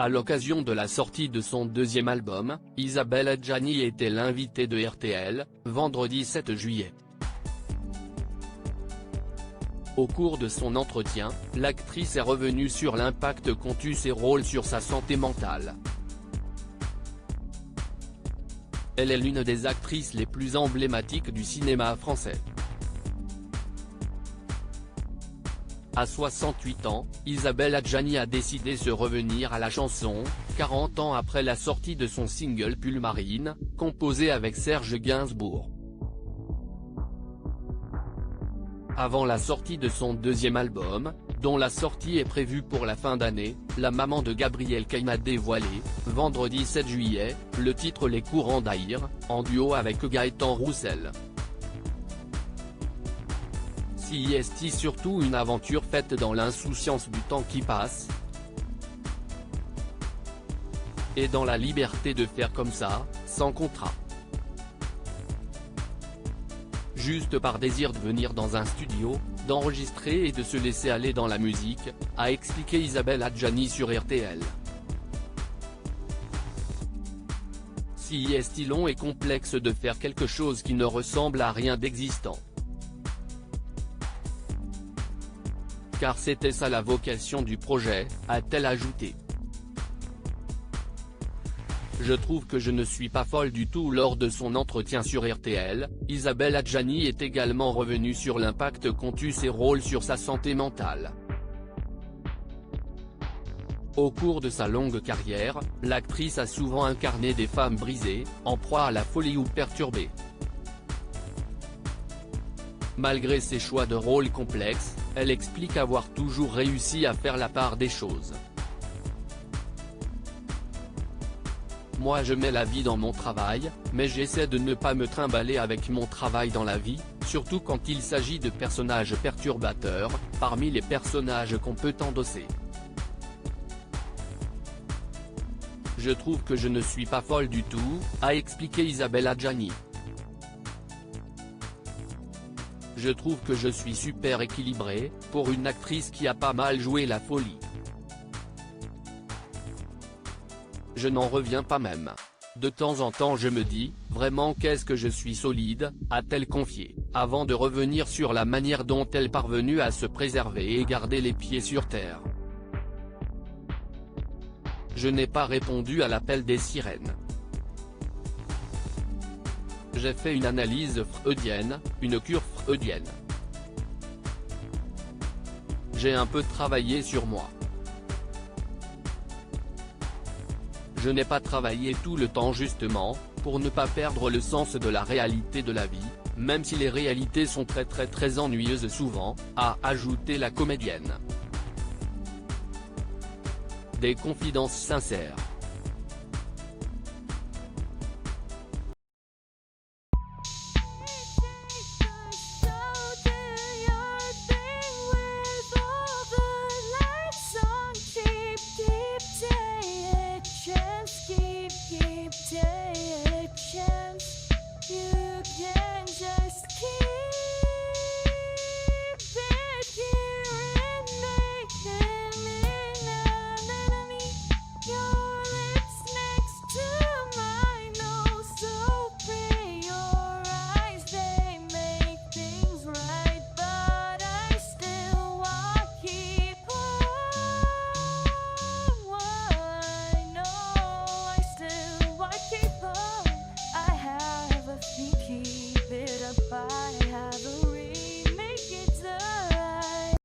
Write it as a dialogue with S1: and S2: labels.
S1: À l'occasion de la sortie de son deuxième album, Isabelle Adjani était l'invitée de RTL, vendredi 7 juillet. Au cours de son entretien, l'actrice est revenue sur l'impact qu'ont eu ses rôles sur sa santé mentale. Elle est l'une des actrices les plus emblématiques du cinéma français. À 68 ans, Isabelle Adjani a décidé de revenir à la chanson, 40 ans après la sortie de son single Pull Marine, composé avec Serge Gainsbourg. Avant la sortie de son deuxième album, dont la sortie est prévue pour la fin d'année, la maman de Gabriel Cain a dévoilé, vendredi 7 juillet, le titre Les Courants d'Aïr, en duo avec Gaëtan Roussel. Si est surtout une aventure faite dans l'insouciance du temps qui passe, et dans la liberté de faire comme ça, sans contrat. Juste par désir de venir dans un studio, d'enregistrer et de se laisser aller dans la musique, a expliqué Isabelle Adjani sur RTL. Si est long et complexe de faire quelque chose qui ne ressemble à rien d'existant. Car c'était ça la vocation du projet, a-t-elle ajouté. Je trouve que je ne suis pas folle du tout. Lors de son entretien sur RTL, Isabelle Adjani est également revenue sur l'impact qu'ont eu ses rôles sur sa santé mentale. Au cours de sa longue carrière, l'actrice a souvent incarné des femmes brisées, en proie à la folie ou perturbées. Malgré ses choix de rôles complexes, elle explique avoir toujours réussi à faire la part des choses. Moi je mets la vie dans mon travail, mais j'essaie de ne pas me trimballer avec mon travail dans la vie, surtout quand il s'agit de personnages perturbateurs, parmi les personnages qu'on peut endosser. Je trouve que je ne suis pas folle du tout, a expliqué Isabelle Adjani. Je trouve que je suis super équilibrée, pour une actrice qui a pas mal joué la folie. Je n'en reviens pas même. De temps en temps je me dis, vraiment qu'est-ce que je suis solide, a-t-elle confié, avant de revenir sur la manière dont elle est parvenue à se préserver et garder les pieds sur terre. Je n'ai pas répondu à l'appel des sirènes. J'ai fait une analyse freudienne, une cure freudienne. J'ai un peu travaillé sur moi. Je n'ai pas travaillé tout le temps justement, pour ne pas perdre le sens de la réalité de la vie, même si les réalités sont très ennuyeuses souvent, a ajouté la comédienne. Des confidences sincères.